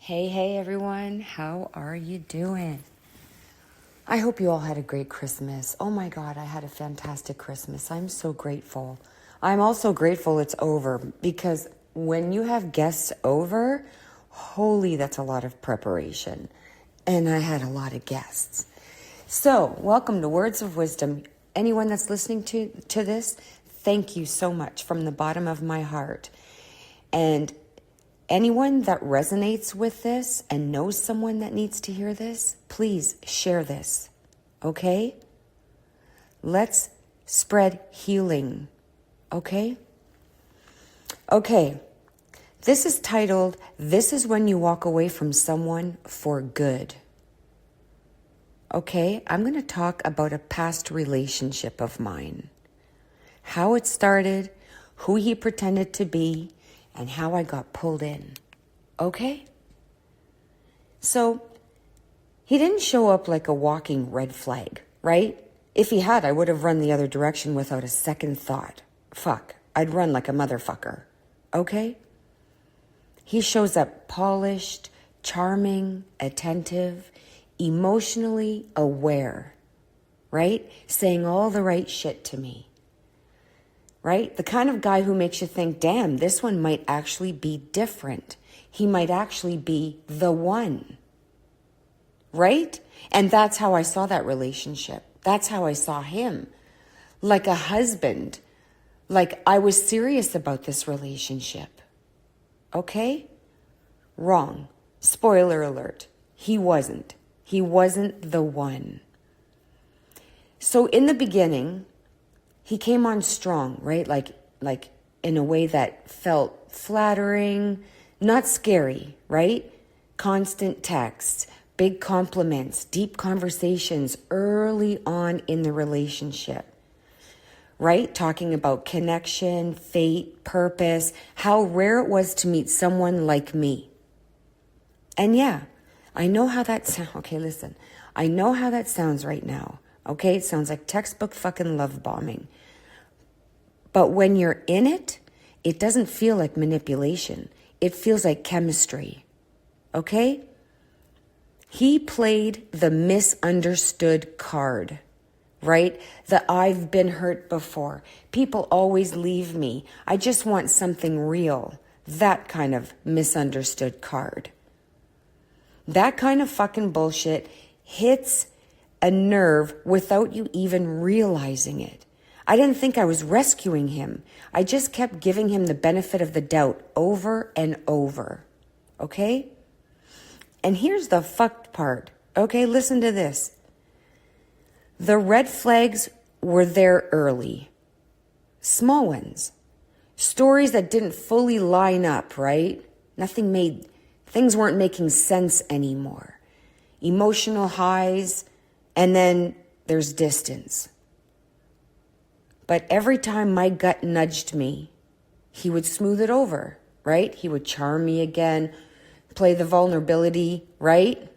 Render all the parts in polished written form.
Hey everyone, how are you doing? I hope you all had a great Christmas. Oh my God, I had a fantastic Christmas. I'm so grateful. I'm also grateful it's over because when you have guests over, holy, that's a lot of preparation. And I had a lot of guests. So, welcome to Words of Wisdom. Anyone that's listening to this, thank you so much from the bottom of my heart. And anyone that resonates with this and knows someone that needs to hear this, please share this, okay? Let's spread healing, okay? Okay, this is titled, This is When You Walk Away from Someone for Good. Okay, I'm going to talk about a past relationship of mine. How it started, who he pretended to be, and how I got pulled in. Okay? So, he didn't show up like a walking red flag, right? If he had, I would have run the other direction without a second thought. Fuck, I'd run like a motherfucker. Okay? He shows up polished, charming, attentive, emotionally aware, right? Saying all the right shit to me. Right? The kind of guy who makes you think, damn, this one might actually be different. He might actually be the one. Right? And that's how I saw that relationship. That's how I saw him. Like a husband. Like I was serious about this relationship. Okay? Wrong. Spoiler alert. He wasn't. He wasn't the one. So in the beginning, he came on strong, right? Like in a way that felt flattering, not scary, right? Constant texts, big compliments, deep conversations early on in the relationship, right? Talking about connection, fate, purpose, how rare it was to meet someone like me. And yeah, I know how that sounds. Okay, listen, I know how that sounds right now. Okay, it sounds like textbook fucking love bombing. But when you're in it, it doesn't feel like manipulation. It feels like chemistry. Okay? He played the misunderstood card, right? The I've been hurt before. People always leave me. I just want something real. That kind of misunderstood card. That kind of fucking bullshit hits a nerve without you even realizing it. I didn't think I was rescuing him. I just kept giving him the benefit of the doubt over and over. Okay? And here's the fucked part. Okay, listen to this. The red flags were there early. Small ones. Stories that didn't fully line up, right? Things weren't making sense anymore. Emotional highs, and then there's distance. But every time my gut nudged me, he would smooth it over, right? He would charm me again, play the vulnerability, right?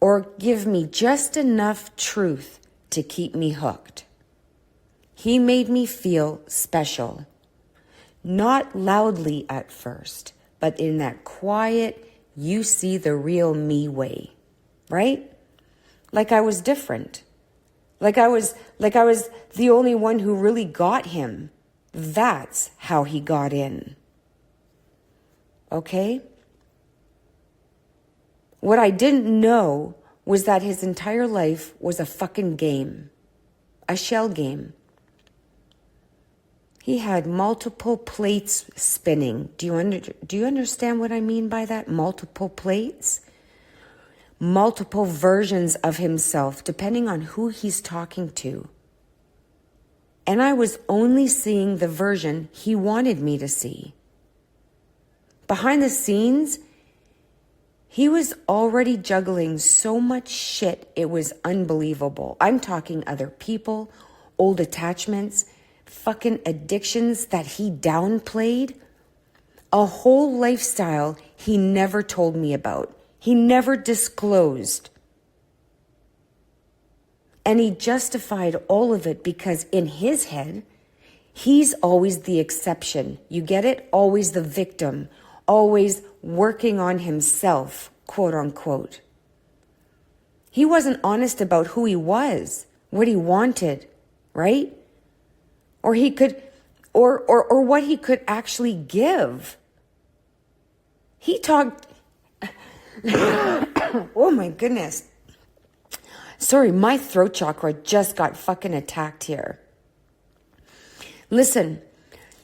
Or give me just enough truth to keep me hooked. He made me feel special. Not loudly at first, but in that quiet, you see the real me way, right? Like I was different. Like I was the only one who really got him. That's how he got in. Okay? What I didn't know was that his entire life was a fucking game. A shell game. He had multiple plates spinning. Do you understand what I mean by that? Multiple plates? Multiple versions of himself, depending on who he's talking to. And I was only seeing the version he wanted me to see. Behind the scenes, he was already juggling so much shit, it was unbelievable. I'm talking other people, old attachments, fucking addictions that he downplayed. A whole lifestyle he never told me about. He never disclosed. And he justified all of it because in his head, he's always the exception. You get it? Always the victim. Always working on himself quote unquote. He wasn't honest about who he was, what he wanted, right? Or he could, or what he could actually give. He talked, oh my goodness. Sorry, my throat chakra just got fucking attacked here. Listen,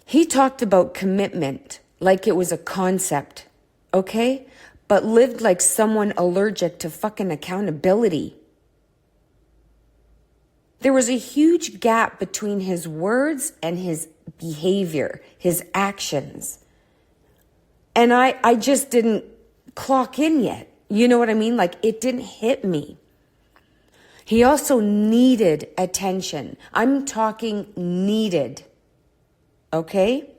he talked about commitment like it was a concept, okay? But lived like someone allergic to fucking accountability. There was a huge gap between his words and his behavior, his actions. And I just didn't clock in yet. You know what I mean? Like, it didn't hit me. He also needed attention. I'm talking needed. Okay?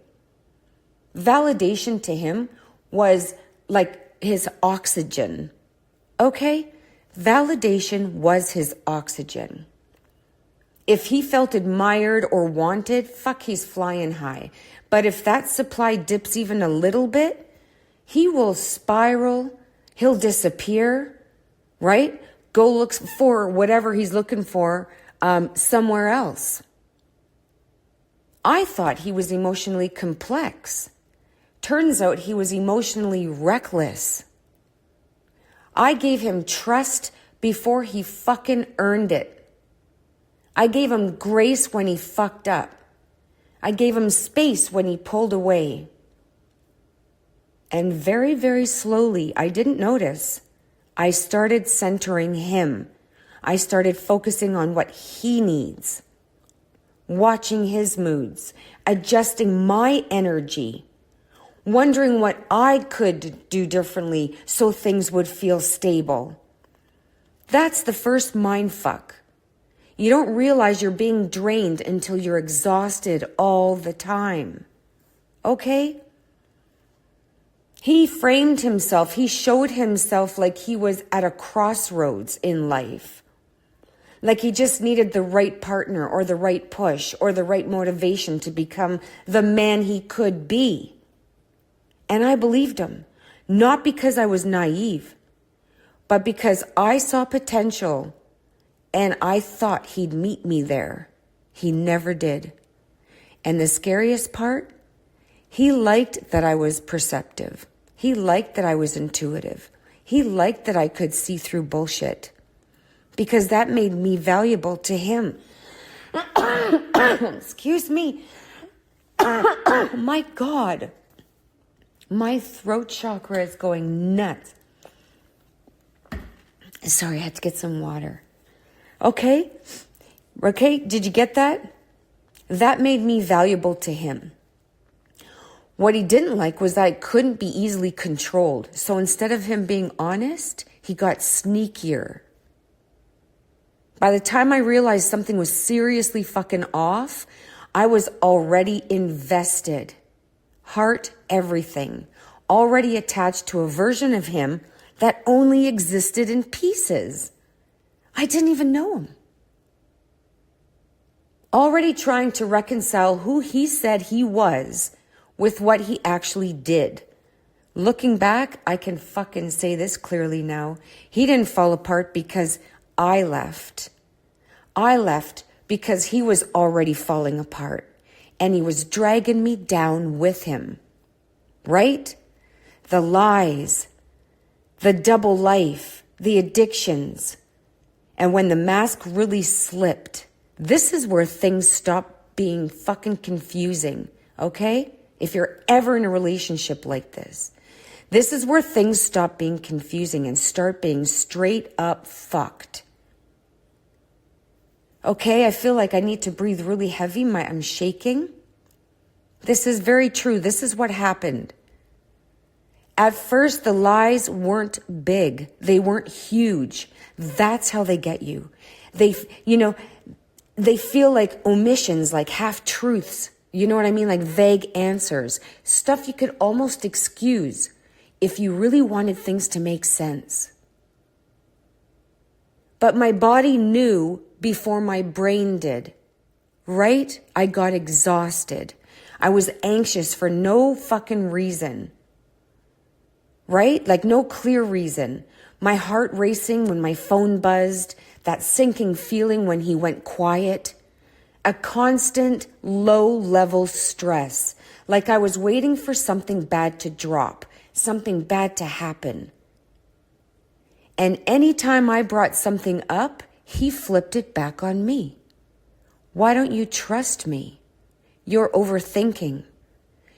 Validation to him was like his oxygen. Okay? Validation was his oxygen. If he felt admired or wanted, fuck, he's flying high. But if that supply dips even a little bit, he will spiral, he'll disappear, right? Go look for whatever he's looking for somewhere else. I thought he was emotionally complex. Turns out he was emotionally reckless. I gave him trust before he fucking earned it. I gave him grace when he fucked up. I gave him space when he pulled away. And very, very slowly, I didn't notice, I started centering him. I started focusing on what he needs, watching his moods, adjusting my energy, wondering what I could do differently so things would feel stable. That's the first mind fuck. You don't realize you're being drained until you're exhausted all the time. Okay? He framed himself, he showed himself like he was at a crossroads in life. Like he just needed the right partner or the right push or the right motivation to become the man he could be. And I believed him, not because I was naive, but because I saw potential and I thought he'd meet me there. He never did. And the scariest part, he liked that I was perceptive. He liked that I was intuitive. He liked that I could see through bullshit because that made me valuable to him. Excuse me. My God. My throat chakra is going nuts. Sorry, I had to get some water. Okay? Okay, did you get that? That made me valuable to him. What he didn't like was that I couldn't be easily controlled. So instead of him being honest, he got sneakier. By the time I realized something was seriously fucking off, I was already invested. Heart, everything. Already attached to a version of him that only existed in pieces. I didn't even know him. Already trying to reconcile who he said he was with what he actually did. Looking back, I can fucking say this clearly now. He didn't fall apart because I left. I left because he was already falling apart and he was dragging me down with him. Right? The lies, the double life, the addictions. And when the mask really slipped, this is where things stop being fucking confusing, okay? If you're ever in a relationship like this, this is where things stop being confusing and start being straight up fucked. Okay, I feel like I need to breathe really heavy. I'm shaking. This is very true. This is what happened. At first, the lies weren't big. They weren't huge. That's how they get you. They feel like omissions, like half-truths. You know what I mean? Like vague answers. Stuff you could almost excuse if you really wanted things to make sense. But my body knew before my brain did. Right? I got exhausted. I was anxious for no fucking reason. right? Like no clear reason. My heart racing when my phone buzzed, that sinking feeling when he went quiet, a constant low-level stress, like I was waiting for something bad to drop, something bad to happen. And anytime I brought something up, he flipped it back on me. Why don't you trust me? You're overthinking.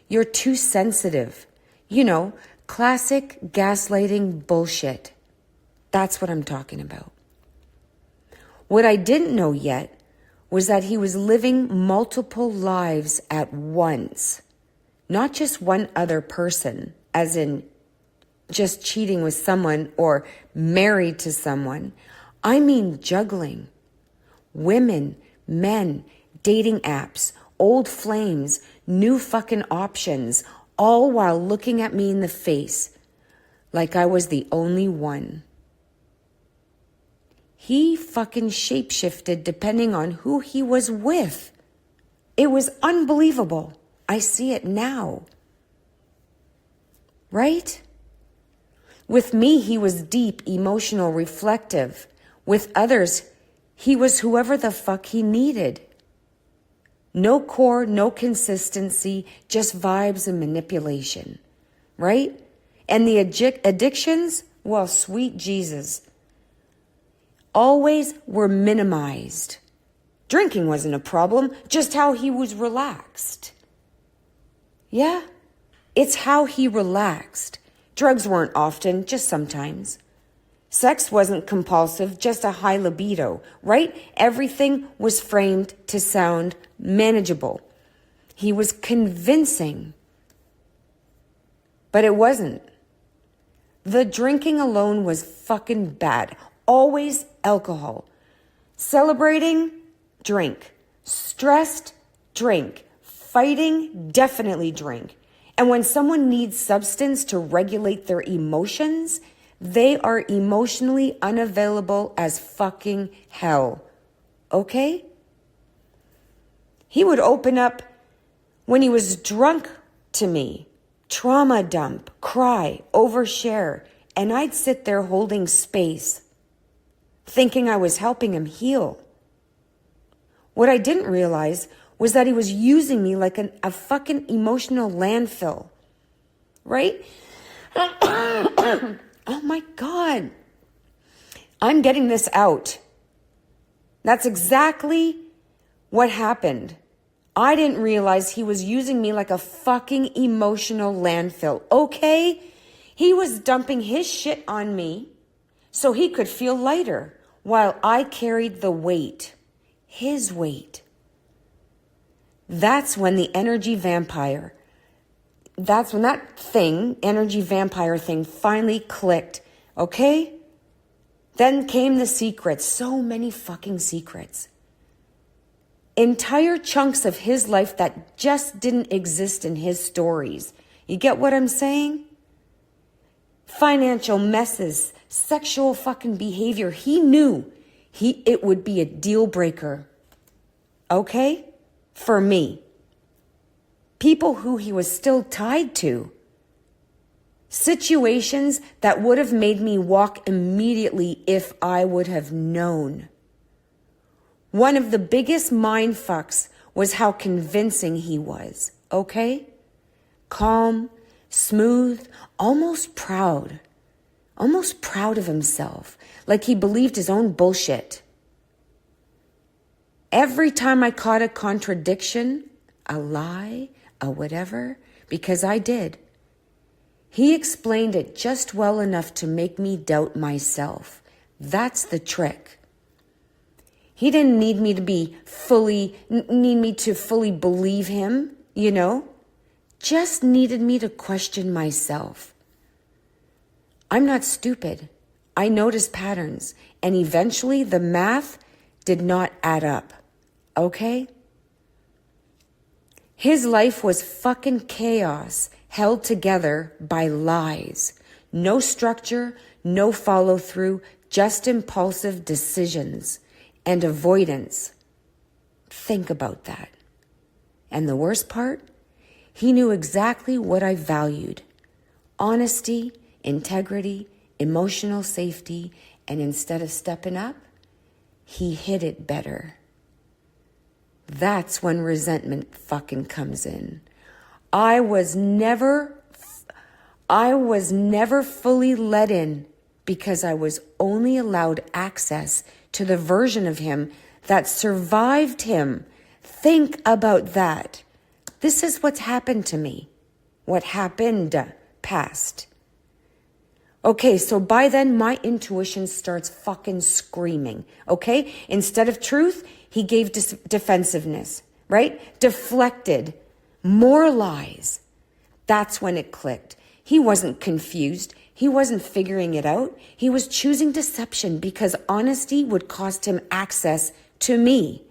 You're too sensitive. You know, classic gaslighting bullshit. That's what I'm talking about. What I didn't know yet was that he was living multiple lives at once. Not just one other person, as in just cheating with someone or married to someone. I mean juggling. Women, men, dating apps, old flames, new fucking options, all while looking at me in the face like I was the only one. He fucking shapeshifted depending on who he was with. It was unbelievable. I see it now. Right? With me, he was deep, emotional, reflective. With others, he was whoever the fuck he needed. No core, no consistency, just vibes and manipulation. Right? And the addictions, well, sweet Jesus, always were minimized. Drinking wasn't a problem, just how he was relaxed. Yeah, it's how he relaxed. Drugs weren't often, just sometimes. Sex wasn't compulsive, just a high libido, right? Everything was framed to sound manageable. He was convincing, but it wasn't. The drinking alone was fucking bad. Always alcohol. Celebrating, drink. Stressed, drink. Fighting, definitely drink. And when someone needs substance to regulate their emotions, they are emotionally unavailable as fucking hell. Okay? He would open up when he was drunk to me, trauma dump, cry, overshare, and I'd sit there holding space, thinking I was helping him heal. What I didn't realize was that he was using me like a fucking emotional landfill, right? Oh my God. I'm getting this out. That's exactly what happened. I didn't realize he was using me like a fucking emotional landfill. Okay? He was dumping his shit on me so he could feel lighter while I carried the weight, his weight. That's when the energy vampire, that's when that thing, energy vampire thing, finally clicked, okay? Then came the secrets, so many fucking secrets. Entire chunks of his life that just didn't exist in his stories. You get what I'm saying? Financial messes, sexual fucking behavior. He knew it would be a deal breaker. Okay? For me. People who he was still tied to. Situations that would have made me walk immediately if I would have known. One of the biggest mind fucks was how convincing he was. Okay? Calm, smooth, almost proud. Almost proud of himself. Like he believed his own bullshit. Every time I caught a contradiction, a lie, a whatever, because I did, he explained it just well enough to make me doubt myself. That's the trick. He didn't need me to fully believe him, you know? Just needed me to question myself. I'm not stupid. I noticed patterns, and eventually the math did not add up. Okay? His life was fucking chaos, held together by lies. No structure, no follow through, just impulsive decisions and avoidance. Think about that. And the worst part? He knew exactly what I valued. Honesty, integrity, emotional safety, and instead of stepping up, he hid it better. That's when resentment fucking comes in. I was never fully let in because I was only allowed access to the version of him that survived him. Think about that. This is what's happened to me. What happened past. Okay, so by then my intuition starts fucking screaming, okay? Instead of truth, he gave defensiveness, right? Deflected, more lies. That's when it clicked. He wasn't confused. He wasn't figuring it out. He was choosing deception because honesty would cost him access to me.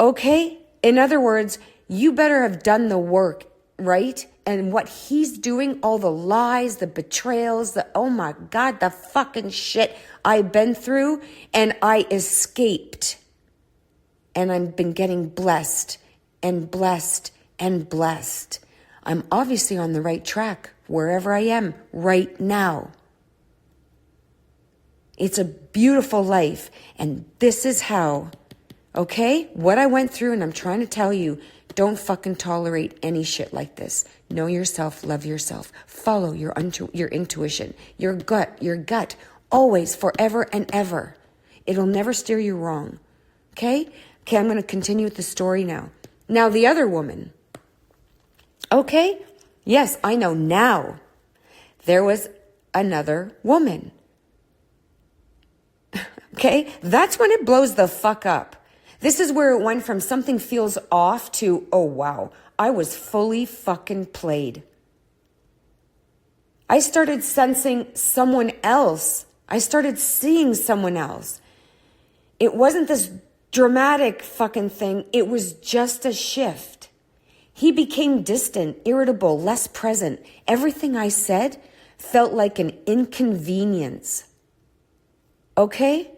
Okay? In other words, you better have done the work, right? And what he's doing, all the lies, the betrayals, oh my God, the fucking shit I've been through, and I escaped. And I've been getting blessed and blessed and blessed. I'm obviously on the right track wherever I am right now. It's a beautiful life, and this is how, okay? What I went through, and I'm trying to tell you, don't fucking tolerate any shit like this. Know yourself, love yourself. Follow your intuition, your gut, always, forever and ever. It'll never steer you wrong. Okay? Okay, I'm going to continue with the story now. Now, the other woman. Okay? Yes, I know now. There was another woman. Okay? That's when it blows the fuck up. This is where it went from something feels off to, oh wow, I was fully fucking played. I started sensing someone else. I started seeing someone else. It wasn't this dramatic fucking thing. It was just a shift. He became distant, irritable, less present. Everything I said felt like an inconvenience. Okay?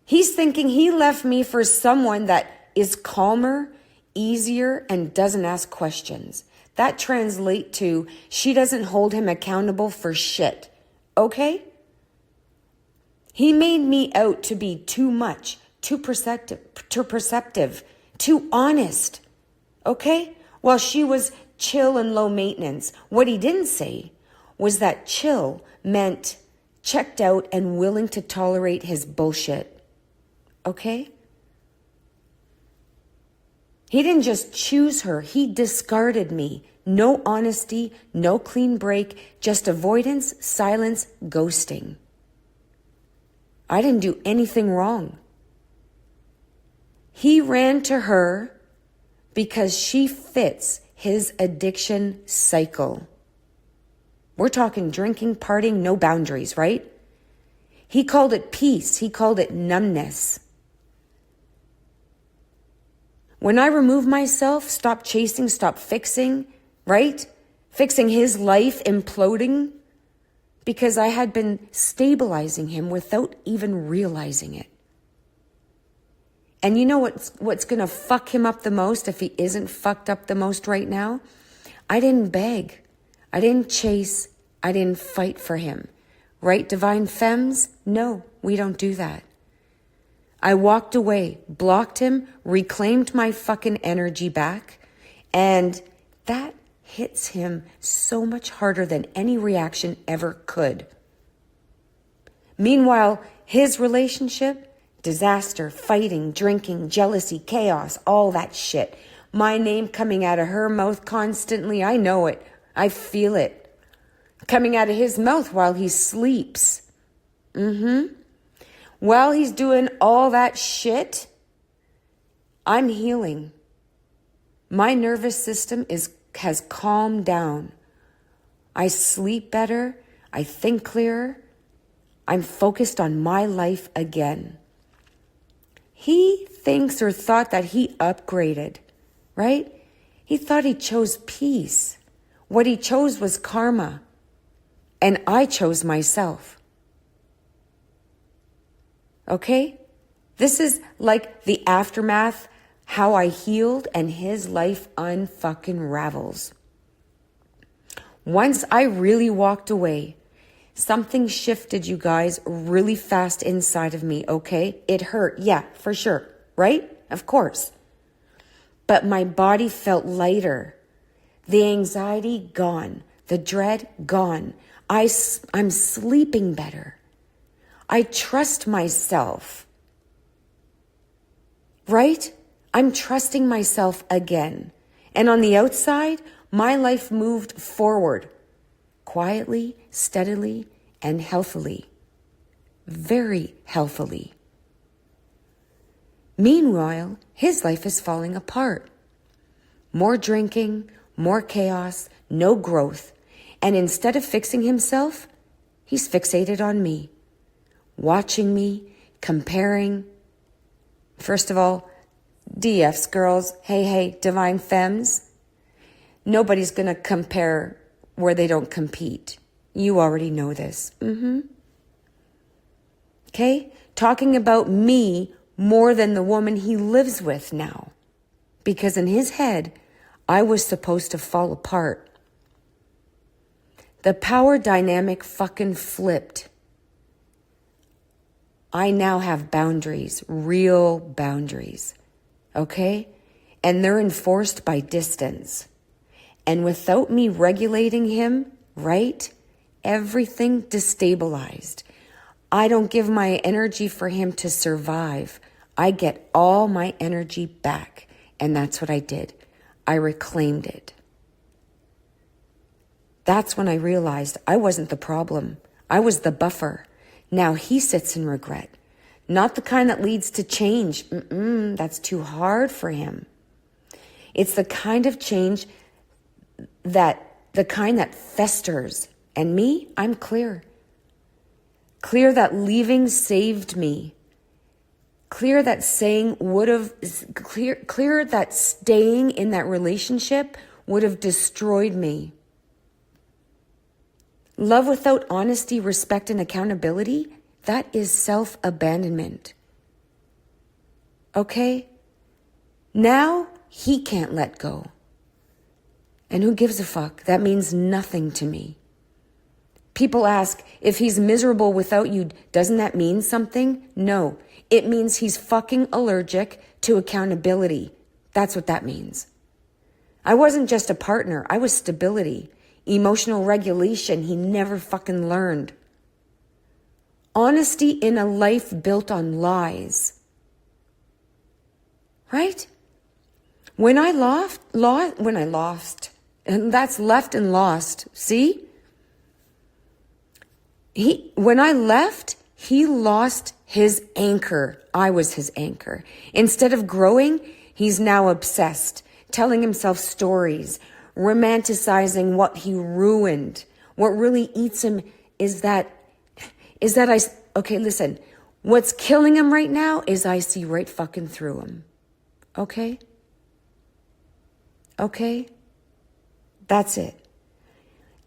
He's thinking he left me for someone that is calmer, easier, and doesn't ask questions. That translates to she doesn't hold him accountable for shit. Okay? He made me out to be too much, too perceptive, too honest. Okay? While she was chill and low maintenance. What he didn't say was that chill meant checked out and willing to tolerate his bullshit. Okay? He didn't just choose her. He discarded me. No honesty, no clean break, just avoidance, silence, ghosting. I didn't do anything wrong. He ran to her because she fits his addiction cycle. We're talking drinking, partying, no boundaries, right? He called it peace. He called it numbness. When I remove myself, stop chasing, stop fixing, right? Fixing his life imploding because I had been stabilizing him without even realizing it. And you know what's going to fuck him up the most if he isn't fucked up the most right now? I didn't beg. I didn't chase. I didn't fight for him. Right, divine femmes? No, we don't do that. I walked away, blocked him, reclaimed my fucking energy back, and that hits him so much harder than any reaction ever could. Meanwhile, his relationship, disaster, fighting, drinking, jealousy, chaos, all that shit. My name coming out of her mouth constantly, I know it. I feel it. Coming out of his mouth while he sleeps. While he's doing all that shit, I'm healing. My nervous system has calmed down. I sleep better. I think clearer. I'm focused on my life again. He thinks or thought that he upgraded, right? He thought he chose peace. What he chose was karma. And I chose myself. Okay? This is like the aftermath, how I healed and his life unfucking ravels. Once I really walked away, something shifted, you guys, really fast inside of me, okay? It hurt, yeah, for sure, right? Of course. But my body felt lighter. The anxiety gone. The dread gone. I'm sleeping better. I trust myself. Right? I'm trusting myself again. And on the outside, my life moved forward. Quietly, steadily, and healthily. Very healthily. Meanwhile, his life is falling apart. More drinking, more chaos, no growth. And instead of fixing himself, he's fixated on me. Watching me, comparing. First of all, DFs, girls, hey, divine femmes. Nobody's going to compare where they don't compete. You already know this. Okay? Talking about me more than the woman he lives with now. Because in his head, I was supposed to fall apart. The power dynamic fucking flipped. I now have boundaries, real boundaries. Okay? And they're enforced by distance. And without me regulating him, right? Everything destabilized. I don't give my energy for him to survive. I get all my energy back. And that's what I did. I reclaimed it. That's when I realized I wasn't the problem. I was the buffer. Now he sits in regret. Not the kind that leads to change. That's too hard for him. It's the kind of change that festers. And me, I'm clear. Clear that leaving saved me. Clear that clear that staying in that relationship would have destroyed me. Love without honesty, respect, and accountability, that is self-abandonment. Okay? Now he can't let go. And who gives a fuck? That means nothing to me. People ask, if he's miserable without you, doesn't that mean something? No, it means he's fucking allergic to accountability. That's what that means. I wasn't just a partner. I was stability, emotional regulation he never fucking learned. Honesty in a life built on lies. Right? When I lost, and that's left and lost, see? When I left, he lost his anchor. I was his anchor. Instead of growing, he's now obsessed, telling himself stories, romanticizing what he ruined. What really eats him okay, listen, what's killing him right now is I see right fucking through him. Okay? Okay? That's it.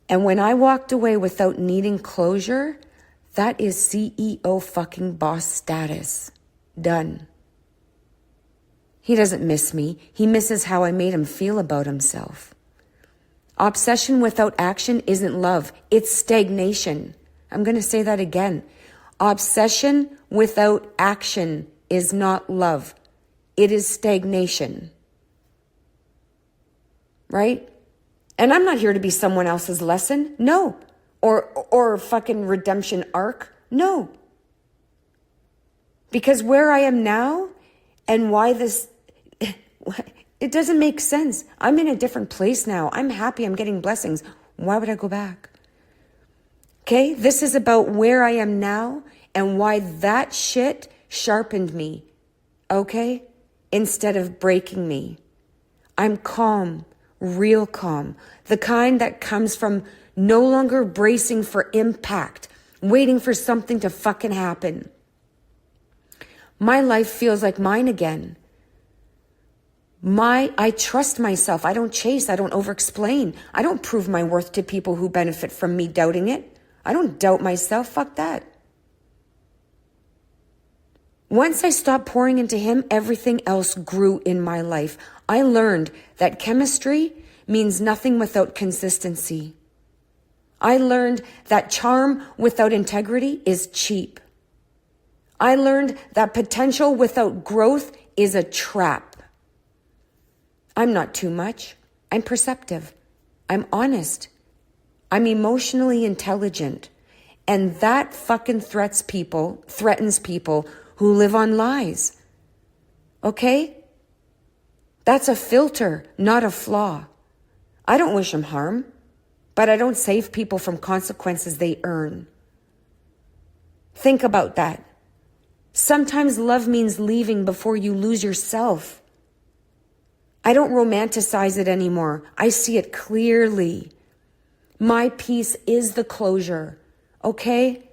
And when I walked away without needing closure, that is CEO fucking boss status. Done. He doesn't miss me. He misses how I made him feel about himself. Obsession without action isn't love. It's stagnation. I'm going to say that again. Obsession without action is not love. It is stagnation. Right? And I'm not here to be someone else's lesson. No. Or fucking redemption arc. No. Because where I am now and why this, it doesn't make sense. I'm in a different place now. I'm happy. I'm getting blessings. Why would I go back? Okay? This is about where I am now and why that shit sharpened me. Okay? Instead of breaking me. I'm calm. Real calm. The kind that comes from no longer bracing for impact, waiting for something to fucking happen. My life feels like mine again. I trust myself. I don't chase. I don't over-explain. I don't prove my worth to people who benefit from me doubting it. I don't doubt myself. Fuck that. Once I stopped pouring into him, everything else grew in my life. I learned that chemistry means nothing without consistency. I learned that charm without integrity is cheap. I learned that potential without growth is a trap. I'm not too much. I'm perceptive. I'm honest. I'm emotionally intelligent. And that fucking threatens people who live on lies. Okay? That's a filter, not a flaw. I don't wish them harm, but I don't save people from consequences they earn. Think about that. Sometimes love means leaving before you lose yourself. I don't romanticize it anymore. I see it clearly. My peace is the closure, okay?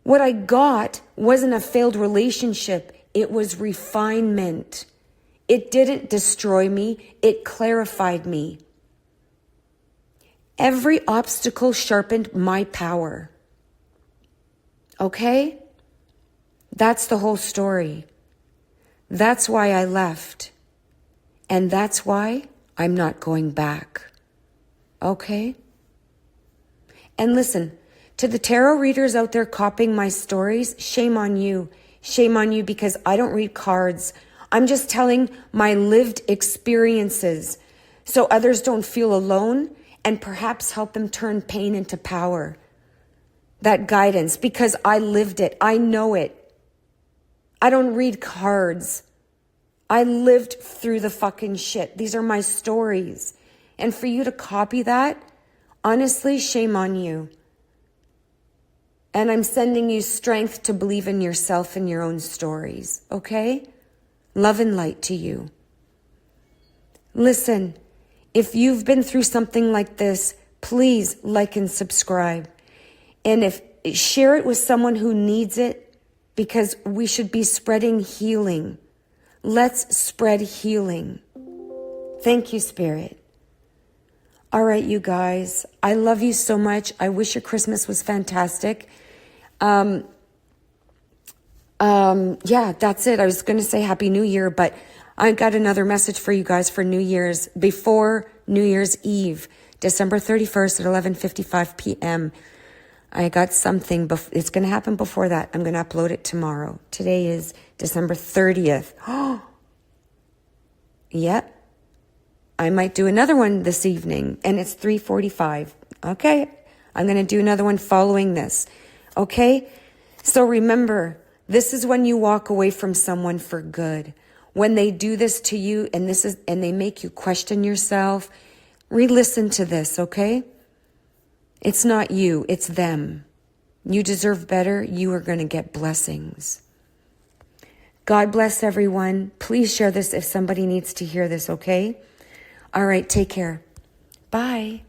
What I got wasn't a failed relationship. It was refinement. It didn't destroy me. It clarified me. Every obstacle sharpened my power. Okay? That's the whole story. That's why I left. And that's why I'm not going back. Okay? And listen, to the tarot readers out there copying my stories, shame on you. Shame on you, because I don't read cards. I'm just telling my lived experiences so others don't feel alone, and perhaps help them turn pain into power. That guidance, because I lived it. I know it. I don't read cards. I lived through the fucking shit. These are my stories. And for you to copy that, honestly, shame on you. And I'm sending you strength to believe in yourself and your own stories, okay? Love and light to you. Listen, if you've been through something like this, please like and subscribe. And share it with someone who needs it, because we should be spreading healing. Let's spread healing. Thank you, Spirit. All right, you guys, I love you so much. I wish your Christmas was fantastic. Yeah, that's it. I was going to say Happy New Year, but I got another message for you guys for New Year's, before New Year's Eve, December 31st at 11:55 p.m. I got something. It's going to happen before that. I'm going to upload it tomorrow. Today is December 30th. Oh, yep. I might do another one this evening, and it's 3:45. Okay. I'm going to do another one following this. Okay. So remember, this is when you walk away from someone for good. When they do this to you, and they make you question yourself, re-listen to this, okay? It's not you, it's them. You deserve better. You are going to get blessings. God bless everyone. Please share this if somebody needs to hear this, okay? All right, take care. Bye.